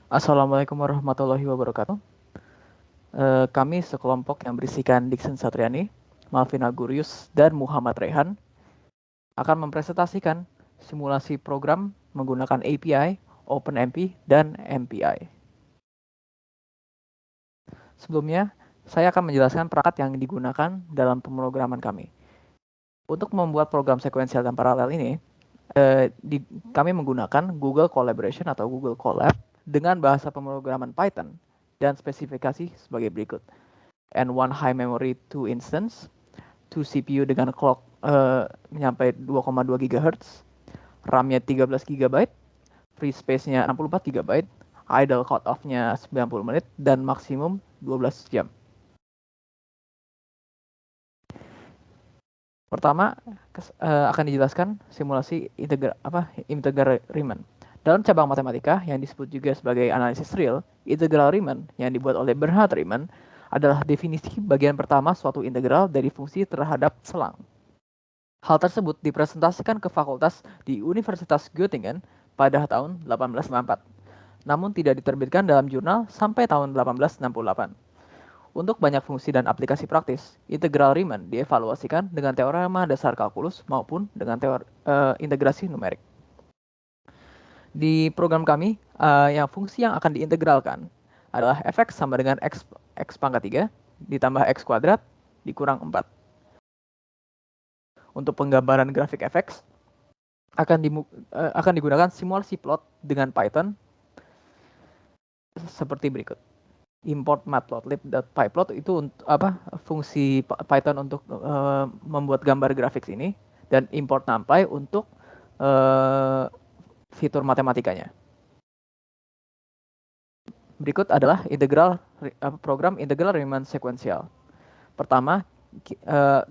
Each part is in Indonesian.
Assalamualaikum warahmatullahi wabarakatuh. Kami sekelompok yang berisikan Dixon Satriani, Malvin Agurius, dan Muhammad Rehan akan mempresentasikan simulasi program menggunakan API, OpenMP, dan MPI. Sebelumnya, saya akan menjelaskan perangkat yang digunakan dalam pemrograman kami. Untuk membuat program sekuensial dan paralel ini, kami menggunakan Google Collaboration atau Google Colab dengan bahasa pemrograman Python dan spesifikasi sebagai berikut. N1 high memory 2 instance, 2 CPU dengan clock mencapai 2,2 GHz, RAM-nya 13 GB, free space-nya 64 GB, idle cut-off-nya 90 menit, dan maksimum 12 jam. Pertama, akan dijelaskan simulasi integral Riemann. Dalam cabang matematika yang disebut juga sebagai analisis real, integral Riemann yang dibuat oleh Bernhard Riemann adalah definisi bagian pertama suatu integral dari fungsi terhadap selang. Hal tersebut dipresentasikan ke fakultas di Universitas Göttingen pada tahun 1894, namun tidak diterbitkan dalam jurnal sampai tahun 1868. Untuk banyak fungsi dan aplikasi praktis, integral Riemann dievaluasikan dengan teorema dasar kalkulus maupun dengan integrasi numerik. Di program kami, yang fungsi yang akan diintegralkan adalah fx sama dengan x pangkat 3 ditambah x kuadrat dikurang 4. Untuk penggambaran grafik fx, akan digunakan simulasi plot dengan Python seperti berikut. Import matplotlib.pyplot itu fungsi Python untuk membuat gambar grafik ini, dan import numpy untuk fitur matematikanya. Berikut adalah program integral Riemann sequential. Pertama,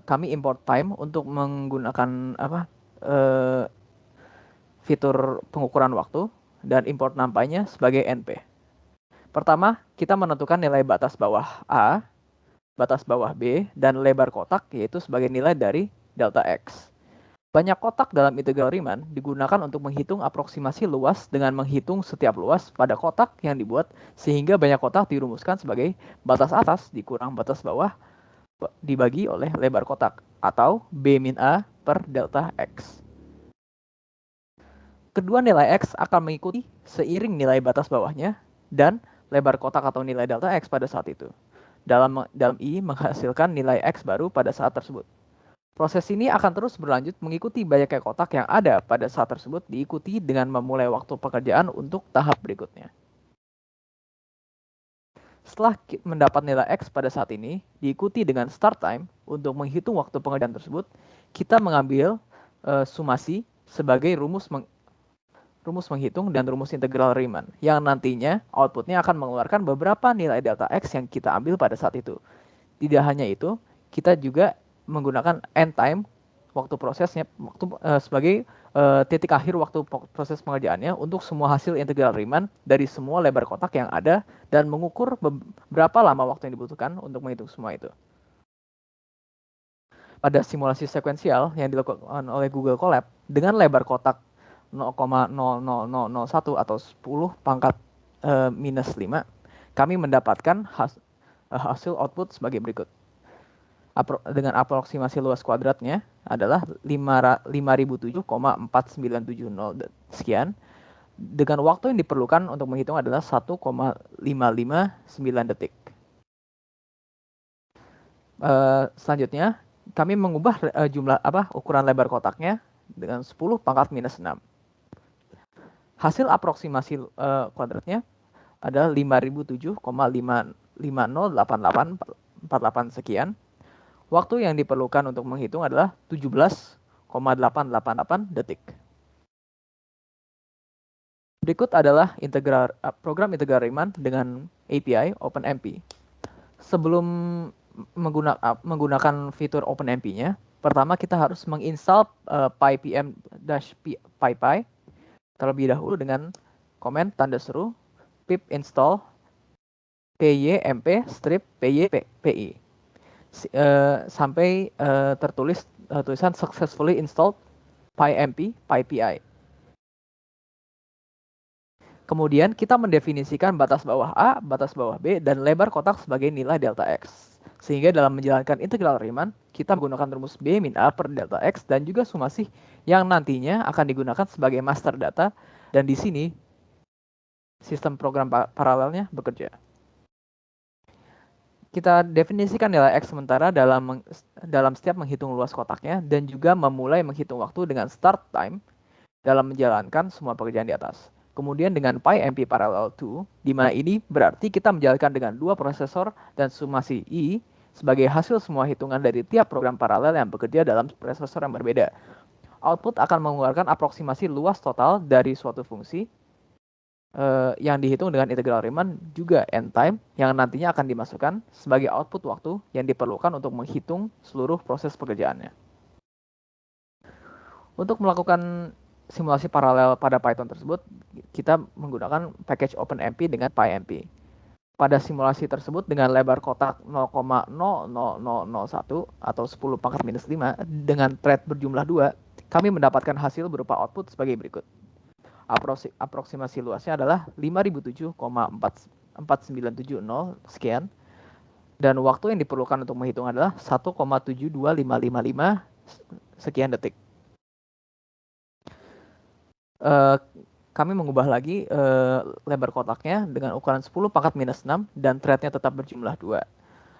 kami import time untuk menggunakan fitur pengukuran waktu, dan import numpy-nya sebagai np. Pertama, kita menentukan nilai batas bawah A, batas bawah B, dan lebar kotak, yaitu sebagai nilai dari delta X. Banyak kotak dalam integral Riemann digunakan untuk menghitung aproksimasi luas dengan menghitung setiap luas pada kotak yang dibuat, sehingga banyak kotak dirumuskan sebagai batas atas dikurang batas bawah dibagi oleh lebar kotak, atau B min A per delta X. Kedua nilai X akan mengikuti seiring nilai batas bawahnya dan lebar kotak atau nilai delta X pada saat itu. Dalam I menghasilkan nilai X baru pada saat tersebut. Proses ini akan terus berlanjut mengikuti banyaknya kotak yang ada pada saat tersebut, diikuti dengan memulai waktu pekerjaan untuk tahap berikutnya. Setelah mendapat nilai X pada saat ini, diikuti dengan start time untuk menghitung waktu pengerjaan tersebut, kita mengambil sumasi sebagai rumus menghitung dan rumus integral Riemann, yang nantinya outputnya akan mengeluarkan beberapa nilai delta X yang kita ambil pada saat itu. Tidak hanya itu, kita juga menggunakan end time waktu prosesnya sebagai titik akhir waktu proses pengerjaannya untuk semua hasil integral Riemann dari semua lebar kotak yang ada, dan mengukur berapa lama waktu yang dibutuhkan untuk menghitung semua itu. Pada simulasi sekuensial yang dilakukan oleh Google Colab dengan lebar kotak 0,00001 atau 10 pangkat minus 5, kami mendapatkan hasil output sebagai berikut. Dengan aproksimasi luas kuadratnya adalah 5007,4970 sekian, dengan waktu yang diperlukan untuk menghitung adalah 1,559 detik. Selanjutnya, kami mengubah jumlah ukuran lebar kotaknya dengan 10 pangkat minus 6. Hasil aproksimasi kuadratnya adalah 5007,508848 sekian. Waktu yang diperlukan untuk menghitung adalah 17,888 detik. Berikut adalah program integral Riemann dengan API OpenMP. Sebelum menggunakan fitur OpenMP-nya, pertama kita harus menginstal pypm-py terlebih dahulu dengan komen tanda seru pip install pymp strip py sampai tertulis tulisan successfully installed pymp pypi. Kemudian kita mendefinisikan batas bawah A, batas bawah B, dan lebar kotak sebagai nilai delta X. Sehingga dalam menjalankan integral Riemann, kita menggunakan rumus B min A per delta X dan juga summasi yang nantinya akan digunakan sebagai master data. Dan di sini sistem program paralelnya bekerja. Kita definisikan nilai X sementara dalam setiap menghitung luas kotaknya dan juga memulai menghitung waktu dengan start time dalam menjalankan semua pekerjaan di atas. Kemudian dengan PyMP parallel 2, di mana ini berarti kita menjalankan dengan 2 prosesor dan summasi I sebagai hasil semua hitungan dari tiap program paralel yang bekerja dalam prosesor yang berbeda. Output akan mengeluarkan aproksimasi luas total dari suatu fungsi yang dihitung dengan integral Riemann juga end time yang nantinya akan dimasukkan sebagai output waktu yang diperlukan untuk menghitung seluruh proses pekerjaannya. Untuk melakukan simulasi paralel pada Python tersebut, kita menggunakan package OpenMP dengan PyMP. Pada simulasi tersebut dengan lebar kotak 0,00001 atau 10 pangkat minus 5 dengan thread berjumlah 2, kami mendapatkan hasil berupa output sebagai berikut. Aproksimasi luasnya adalah 5007,4970 sekian, dan waktu yang diperlukan untuk menghitung adalah 1,72555 sekian detik. Kami mengubah lagi lebar kotaknya dengan ukuran 10 pangkat minus 6 dan threadnya tetap berjumlah 2.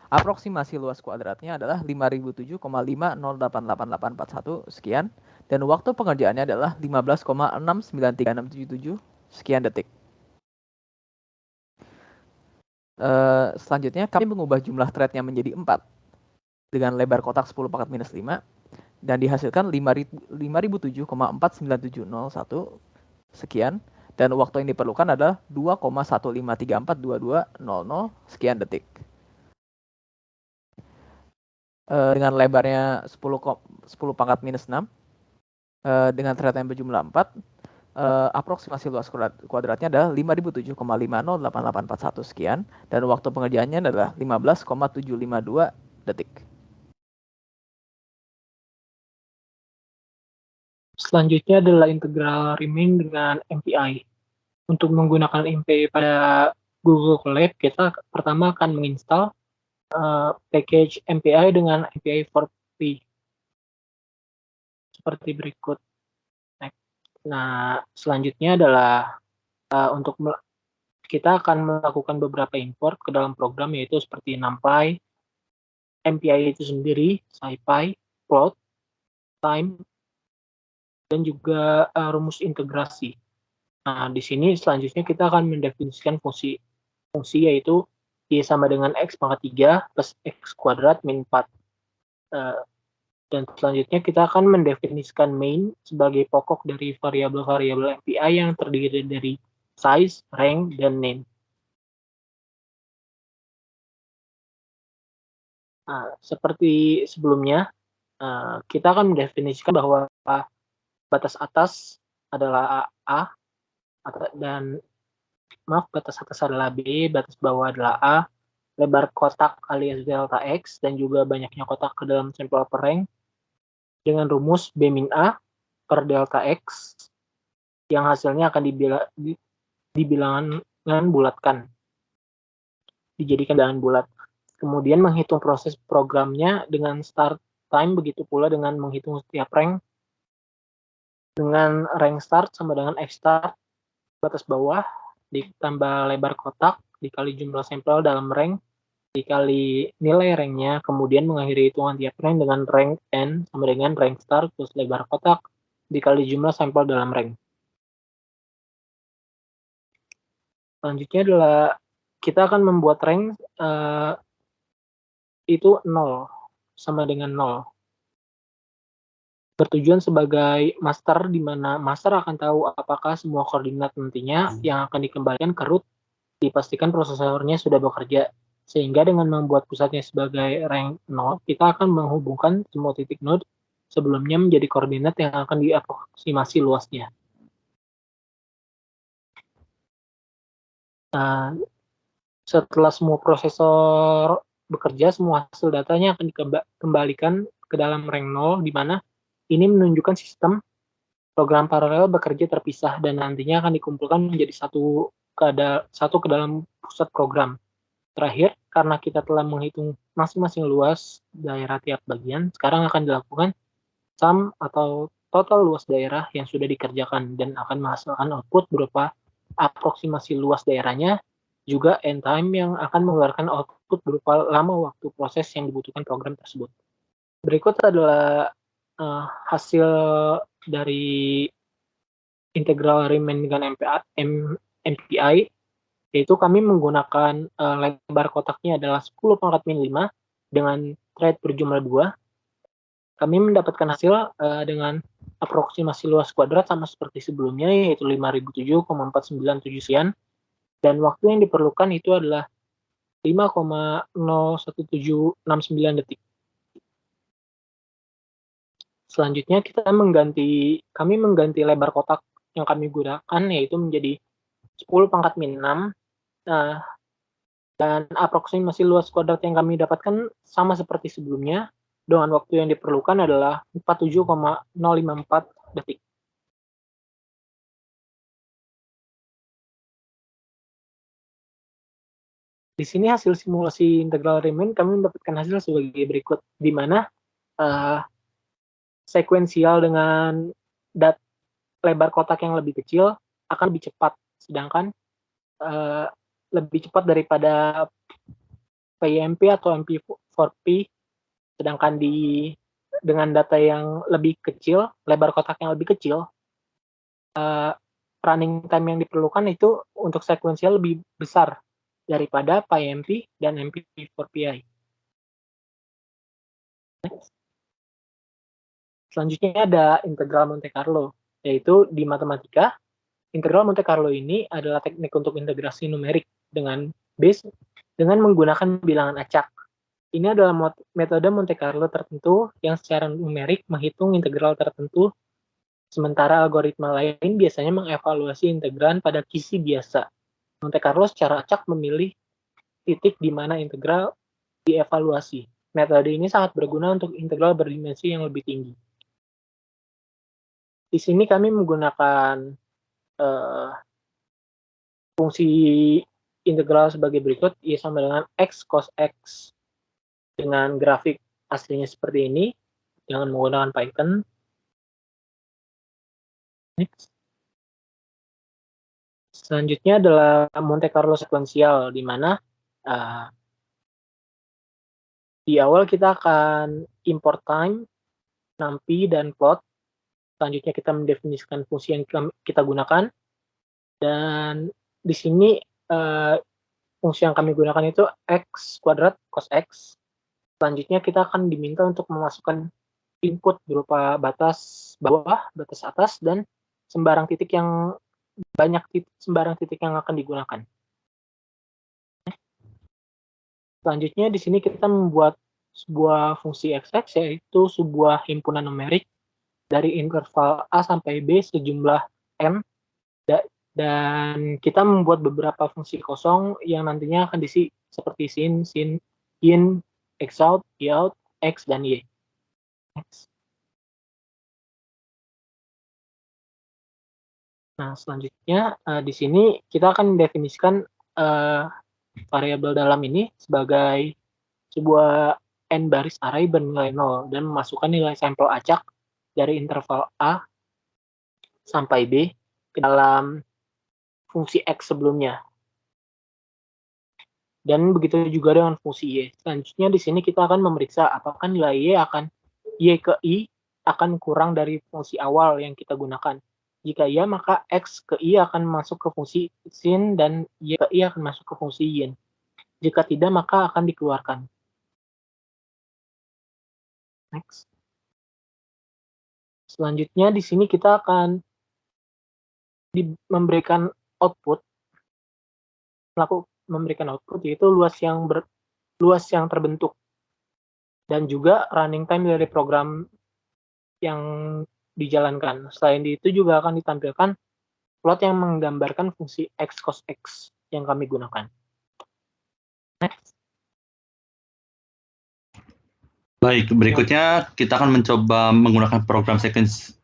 Aproksimasi luas kuadratnya adalah 5007,508881 sekian, dan waktu pengerjaannya adalah 15,693677 sekian detik. Selanjutnya kami mengubah jumlah threadnya menjadi 4 dengan lebar kotak 10 pangkat minus 5 dan dihasilkan 5007,4970 sekian, dan waktu yang diperlukan adalah 2,15342200 sekian detik. Dengan lebarnya 10 pangkat minus 6 dengan thread yang berjumlah 4, aproksimasi luas kuadratnya adalah 5007,508841 sekian, dan waktu pengerjaannya adalah 15,752 detik. Selanjutnya adalah integral Riemann dengan MPI. Untuk menggunakan MPI pada Google Colab, kita pertama akan menginstal package MPI dengan MPI for P seperti berikut. Nah, selanjutnya adalah untuk kita akan melakukan beberapa import ke dalam program, yaitu seperti NumPy, MPI itu sendiri, SciPy, plot, time, dan juga rumus integrasi. Nah, di sini selanjutnya kita akan mendefinisikan fungsi yaitu Y sama dengan X pangkat 3 plus X kuadrat min 4. Dan selanjutnya kita akan mendefinisikan main sebagai pokok dari variabel-variabel MPI yang terdiri dari size, rank, dan name. Nah, seperti sebelumnya, kita akan mendefinisikan bahwa batas atas adalah A, dan batas atas adalah B, batas bawah adalah A, lebar kotak alias delta X, dan juga banyaknya kotak ke dalam sampel per rank dengan rumus B min A per delta X yang hasilnya akan dibilangan bulatkan, dijadikan bilangan bulat. Kemudian menghitung proses programnya dengan start time, begitu pula dengan menghitung setiap rank dengan rank start sama dengan X start batas bawah ditambah lebar kotak dikali jumlah sampel dalam rank dikali nilai ranknya, kemudian mengakhiri hitungan tiap rank dengan rank n sama dengan rank start plus lebar kotak dikali jumlah sampel dalam rank. Selanjutnya adalah kita akan membuat rank itu 0 sama dengan 0. Bertujuan sebagai master, di mana master akan tahu apakah semua koordinat nantinya yang akan dikembalikan ke root dipastikan prosesornya sudah bekerja. Sehingga dengan membuat pusatnya sebagai rank 0, kita akan menghubungkan semua titik node sebelumnya menjadi koordinat yang akan diaproksimasi luasnya. Nah, setelah semua prosesor bekerja, semua hasil datanya akan dikembalikan ke dalam rank 0, di mana ini menunjukkan sistem program paralel bekerja terpisah dan nantinya akan dikumpulkan menjadi satu ke dalam pusat program. Terakhir, karena kita telah menghitung masing-masing luas daerah tiap bagian, sekarang akan dilakukan sum atau total luas daerah yang sudah dikerjakan dan akan menghasilkan output berupa aproksimasi luas daerahnya, juga end time yang akan mengeluarkan output berupa lama waktu proses yang dibutuhkan program tersebut. Berikut adalah hasil dari integral Riemann dengan MPI, yaitu kami menggunakan lebar kotaknya adalah 10 pangkat min 5 dengan thread berjumlah 2. Kami mendapatkan hasil dengan aproksimasi luas kuadrat sama seperti sebelumnya, yaitu 5007,497 sekian, dan waktu yang diperlukan itu adalah 5,01769 detik. Selanjutnya kami mengganti lebar kotak yang kami gunakan, yaitu menjadi 10 pangkat min 6, dan aproksimasi luas kuadrat yang kami dapatkan sama seperti sebelumnya, dengan waktu yang diperlukan adalah 47,054 detik. Di sini hasil simulasi integral Riemann kami mendapatkan hasil sebagai berikut, di mana sekuensial dengan lebar kotak yang lebih kecil akan lebih cepat, sedangkan lebih cepat daripada PIMP atau MP4P, sedangkan dengan data yang lebih kecil, lebar kotak yang lebih kecil, running time yang diperlukan itu untuk sekuensial lebih besar daripada PIMP dan MP4PI. Selanjutnya ada integral Monte Carlo, yaitu di matematika, integral Monte Carlo ini adalah teknik untuk integrasi numerik dengan menggunakan bilangan acak. Ini adalah metode Monte Carlo tertentu yang secara numerik menghitung integral tertentu, sementara algoritma lain biasanya mengevaluasi integran pada kisi biasa. Monte Carlo secara acak memilih titik di mana integral dievaluasi. Metode ini sangat berguna untuk integral berdimensi yang lebih tinggi. Di sini kami menggunakan fungsi integral sebagai berikut, Y sama dengan X cos X dengan grafik aslinya seperti ini, dengan menggunakan Python. Next. Selanjutnya adalah Monte Carlo sekuensial, di mana di awal kita akan import time, numpy, dan plot. Selanjutnya kita mendefinisikan fungsi yang kita gunakan, dan di sini fungsi yang kami gunakan itu X kuadrat cos X. Selanjutnya kita akan diminta untuk memasukkan input berupa batas bawah, batas atas, dan sembarang titik yang akan digunakan. Selanjutnya di sini kita membuat sebuah fungsi XX, yaitu sebuah himpunan numerik dari interval A sampai B sejumlah M, dan kita membuat beberapa fungsi kosong yang nantinya akan diisi seperti sin, in, x out, y out, x, dan y. Next. Nah, selanjutnya di sini kita akan mendefinisikan variabel dalam ini sebagai sebuah n baris array bernilai 0 dan memasukkan nilai sampel acak dari interval A sampai B ke dalam fungsi X sebelumnya. Dan begitu juga dengan fungsi Y. Selanjutnya di sini kita akan memeriksa apakah nilai Y ke I akan kurang dari fungsi awal yang kita gunakan. Jika iya, maka X ke I akan masuk ke fungsi sin dan Y ke I akan masuk ke fungsi yin. Jika tidak, maka akan dikeluarkan. Next. Selanjutnya di sini kita akan memberikan output yaitu luas yang terbentuk dan juga running time dari program yang dijalankan. Selain itu juga akan ditampilkan plot yang menggambarkan fungsi X cos X yang kami gunakan. Next. Baik, berikutnya kita akan mencoba menggunakan program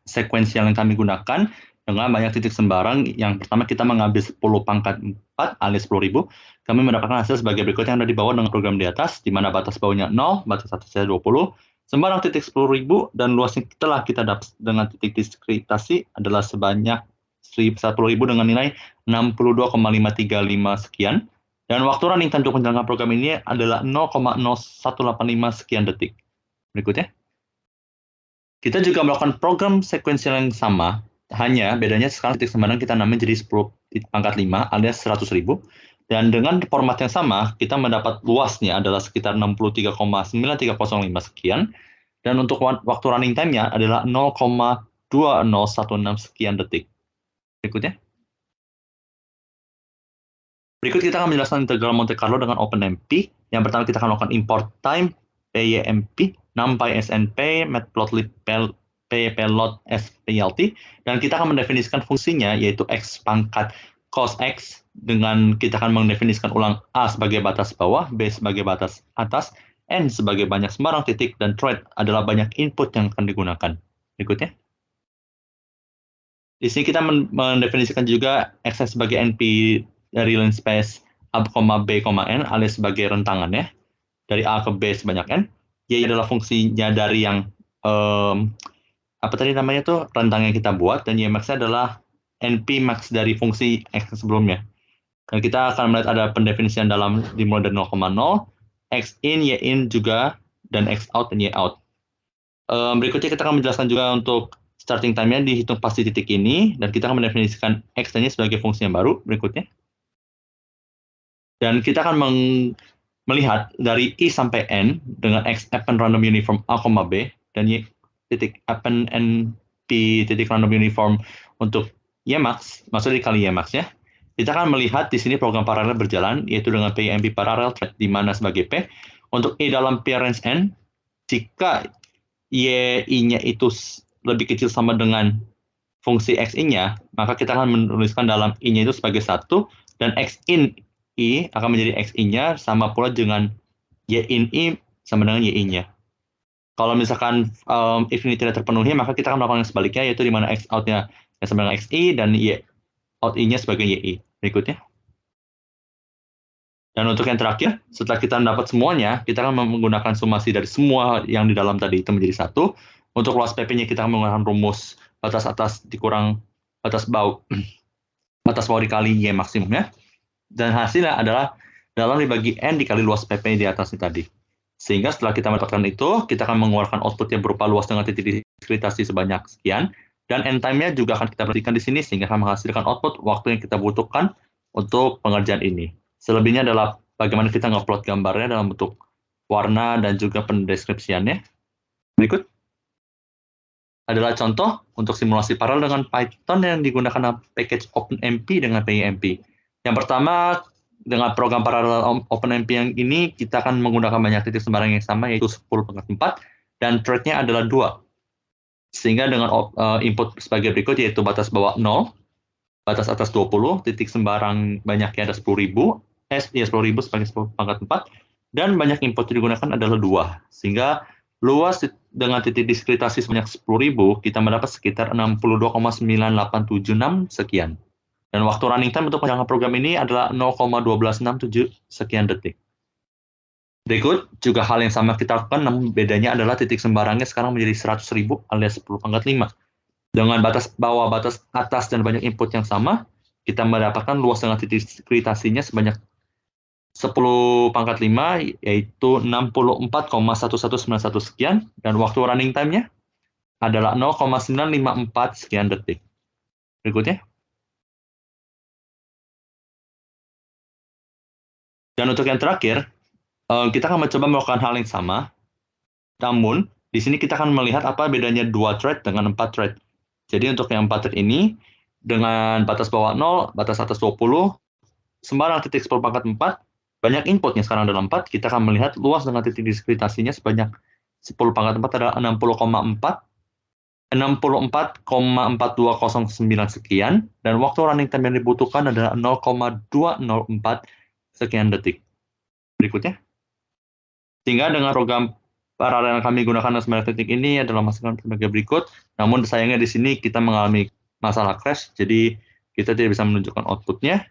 sekuensial yang kami gunakan dengan banyak titik sembarang. Yang pertama kita mengambil 10 pangkat 4 alias 10.000. Kami mendapatkan hasil sebagai berikut yang ada di bawah dengan program di atas, di mana batas bawahnya 0, batas atasnya 20, sembarang titik 10.000, dan luasnya telah kita dapat dengan titik diskritasi adalah sebanyak 10.000 dengan nilai 62,535 sekian. Dan waktu running time untuk menjalankan program ini adalah 0,0185 sekian detik. Berikutnya. Kita juga melakukan program sekuensial yang sama, hanya bedanya sekarang titik sembarang kita namain jadi 10 pangkat 5 alias 100.000. Dan dengan format yang sama, kita mendapat luasnya adalah sekitar 63,9305 sekian. Dan untuk waktu running time-nya adalah 0,2016 sekian detik. Berikutnya. Berikut kita akan menjelaskan integral Monte Carlo dengan OpenMP. Yang pertama kita akan melakukan import time, PYMP, NumPy SNP, Matplotlib PyPlot SPLT, dan kita akan mendefinisikan fungsinya yaitu X pangkat cos X, dengan kita akan mendefinisikan ulang A sebagai batas bawah, B sebagai batas atas, N sebagai banyak sembarang titik, dan thread adalah banyak input yang akan digunakan. Berikutnya. Di sini kita mendefinisikan juga X sebagai NP dari line space A, B, N alias sebagai rentangan ya. Dari A ke B sebanyak N. Y adalah fungsinya dari yang apa tadi namanya tuh rentang yang kita buat, dan Y max adalah NP max dari fungsi X sebelumnya. Dan kita akan melihat ada pendefinisian dalam dimulai dari 0,0, X in, Y in juga, dan X out dan Y out. Berikutnya kita akan menjelaskan juga untuk starting time-nya dihitung pasti titik ini, dan kita akan mendefinisikan X-nya sebagai fungsi yang baru. Berikutnya. Dan kita akan melihat dari I sampai N dengan X append random uniform A, B, dan Y titik append NP titik random uniform untuk Y max, maksudnya dikali Y max ya. Kita akan melihat di sini program paralel berjalan, yaitu dengan PYMP parallel thread, di mana sebagai P. Untuk I dalam P range N, jika Y-I-nya itu lebih kecil sama dengan fungsi X-I-nya, maka kita akan menuliskan dalam I-nya itu sebagai 1, dan X-in I akan menjadi X-I-nya sama pula dengan Y-in I sama dengan Y-I-nya. Kalau misalkan if ini tidak terpenuhi, maka kita akan melakukan yang sebaliknya, yaitu di mana X-out-nya sama dengan X-I dan Y-out-I-nya sebagai Y-I. Berikutnya. Dan untuk yang terakhir, setelah kita mendapat semuanya, kita akan menggunakan summasi dari semua yang di dalam tadi itu menjadi 1. Untuk luas PP-nya kita akan menggunakan rumus batas atas dikurang batas bawah dikali Y maksimumnya. Dan hasilnya adalah dalam dibagi N dikali luas PP di atasnya tadi. Sehingga setelah kita mendapatkan itu, kita akan mengeluarkan output yang berupa luas dengan titik diskritasi sebanyak sekian. Dan end time-nya juga akan kita perhatikan di sini, sehingga akan menghasilkan output waktu yang kita butuhkan untuk pengerjaan ini. Selebihnya adalah bagaimana kita nge-plot gambarnya dalam bentuk warna dan juga pendeskripsiannya. Berikut adalah contoh untuk simulasi paralel dengan Python yang digunakan package OpenMP dengan PyMP. Yang pertama, dengan program paralel OpenMP yang ini, kita akan menggunakan banyak titik sembarang yang sama, yaitu 10/4, dan thread-nya adalah 2. Sehingga dengan input sebagai berikut, yaitu batas bawah 0, batas atas 20, titik sembarang banyaknya ada 10.000, 10.000 sebagai 10/4, dan banyak input yang digunakan adalah 2. Sehingga luas dengan titik diskritasi sebanyak 10.000, kita mendapat sekitar 62,9876 sekian. Dan waktu running time untuk menjalankan program ini adalah 0,1267 sekian detik. Berikut juga hal yang sama kita lakukan, namun bedanya adalah titik sembarangnya sekarang menjadi 100.000 alias 10/5. Dengan batas bawah, batas atas, dan banyak input yang sama, kita mendapatkan luas dengan titik diskritasinya sebanyak 10/5, yaitu 64,1191 sekian, dan waktu running time-nya adalah 0,954 sekian detik. Berikutnya. Dan untuk yang terakhir, kita akan mencoba melakukan hal yang sama, namun di sini kita akan melihat apa bedanya 2 thread dengan 4 thread. Jadi untuk yang 4 thread ini, dengan batas bawah 0, batas atas 20, sembarang titik 10/4, banyak inputnya sekarang dalam 4, kita akan melihat luas dengan titik diskritasinya sebanyak 10/4 adalah 64,4209 sekian, dan waktu running time yang dibutuhkan adalah 0,204 sekian detik. Berikutnya. Sehingga dengan program paralel yang kami gunakan dalam titik ini adalah masukan sebagai berikut. Namun sayangnya di sini kita mengalami masalah crash, jadi kita tidak bisa menunjukkan outputnya.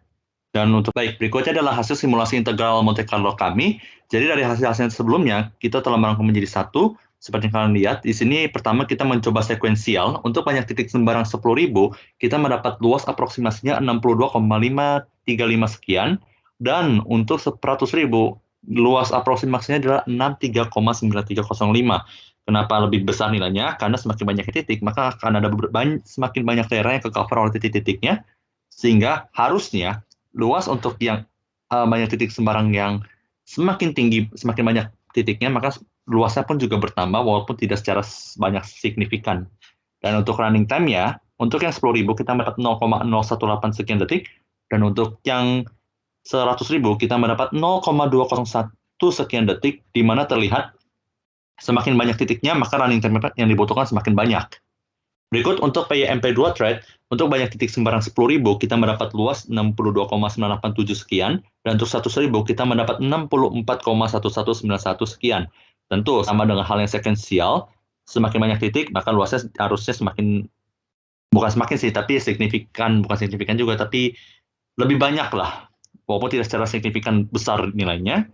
Dan untuk baik, berikutnya adalah hasil simulasi integral Monte Carlo kami. Jadi dari hasil-hasil sebelumnya, kita telah merangkum menjadi satu. Seperti yang kalian lihat, di sini pertama kita mencoba sekuensial. Untuk banyak titik sembarang 10.000, kita mendapat luas aproksimasinya 62,535 sekian. Dan untuk 100.000, luas aproksimasinya adalah 63,9305. Kenapa lebih besar nilainya? Karena semakin banyak titik, maka akan ada semakin banyak daerah yang ke-cover oleh titik-titiknya. Sehingga harusnya luas untuk yang banyak titik sembarang yang semakin tinggi, semakin banyak titiknya, maka luasnya pun juga bertambah walaupun tidak secara banyak signifikan. Dan untuk running time-nya, untuk yang 10.000 kita mendapat 0,018 sekian detik, dan untuk yang 100.000 kita mendapat 0,201 sekian detik, di mana terlihat semakin banyak titiknya, maka running time yang dibutuhkan semakin banyak. Berikut untuk PYMP2 thread, untuk banyak titik sembarang 10.000, kita mendapat luas 62,987 sekian, dan untuk 100.000 kita mendapat 64,1191 sekian. Tentu sama dengan hal yang sekuensial, semakin banyak titik, maka luasnya harusnya semakin, bukan semakin sih, tapi signifikan, bukan signifikan juga, tapi lebih banyak lah, walaupun tidak secara signifikan besar nilainya.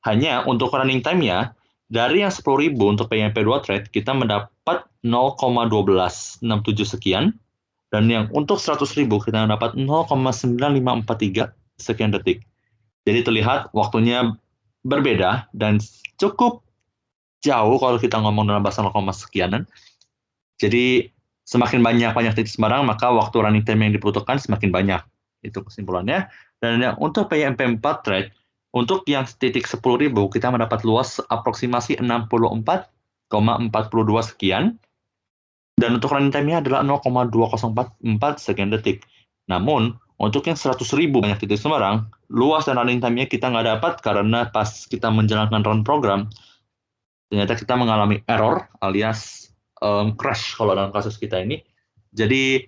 Hanya untuk running time-nya, dari yang 10.000 untuk PYMP2 thread, kita mendapat 0,1267 sekian, dan yang untuk 100.000 kita mendapat 0,9543 sekian detik. Jadi terlihat waktunya berbeda, dan cukup jauh kalau kita ngomong dalam bahasa 0, sekianan. Jadi semakin banyak titik sembarang, maka waktu running time yang dibutuhkan semakin banyak. Itu kesimpulannya. Dan yang untuk PYMP4 thread, untuk yang titik 10.000 kita mendapat luas aproksimasi 64,42 sekian, dan untuk running time-nya adalah 0,2044 sekian detik. Namun, untuk yang 100.000 banyak titik sembarang, luas dan running time-nya kita nggak dapat karena pas kita menjalankan run program, ternyata kita mengalami error alias crash kalau dalam kasus kita ini. Jadi,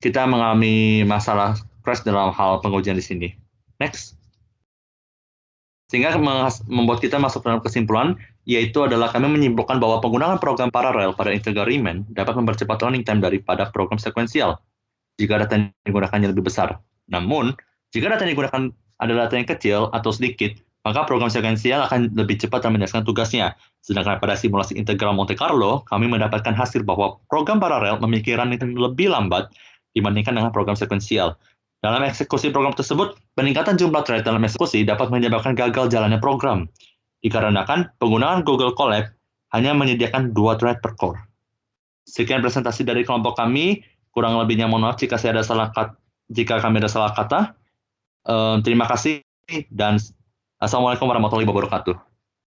kita mengalami masalah crash dalam hal pengujian di sini. Next. Sehingga membuat kita masuk dalam kesimpulan, yaitu adalah kami menyimpulkan bahwa penggunaan program paralel pada integral Riemann dapat mempercepat running time daripada program sekuensial jika data yang digunakannya lebih besar. Namun, jika data yang digunakan adalah data yang kecil atau sedikit, maka program sekuensial akan lebih cepat dalam menjelaskan tugasnya. Sedangkan pada simulasi integral Monte Carlo, kami mendapatkan hasil bahwa program paralel memiliki running time lebih lambat dibandingkan dengan program sekuensial. Dalam eksekusi program tersebut, peningkatan jumlah thread dalam eksekusi dapat menyebabkan gagal jalannya program, dikarenakan penggunaan Google Colab hanya menyediakan 2 thread per core. Sekian presentasi dari kelompok kami, kurang lebihnya mohon maaf jika kami ada salah kata. Terima kasih dan Assalamualaikum warahmatullahi wabarakatuh.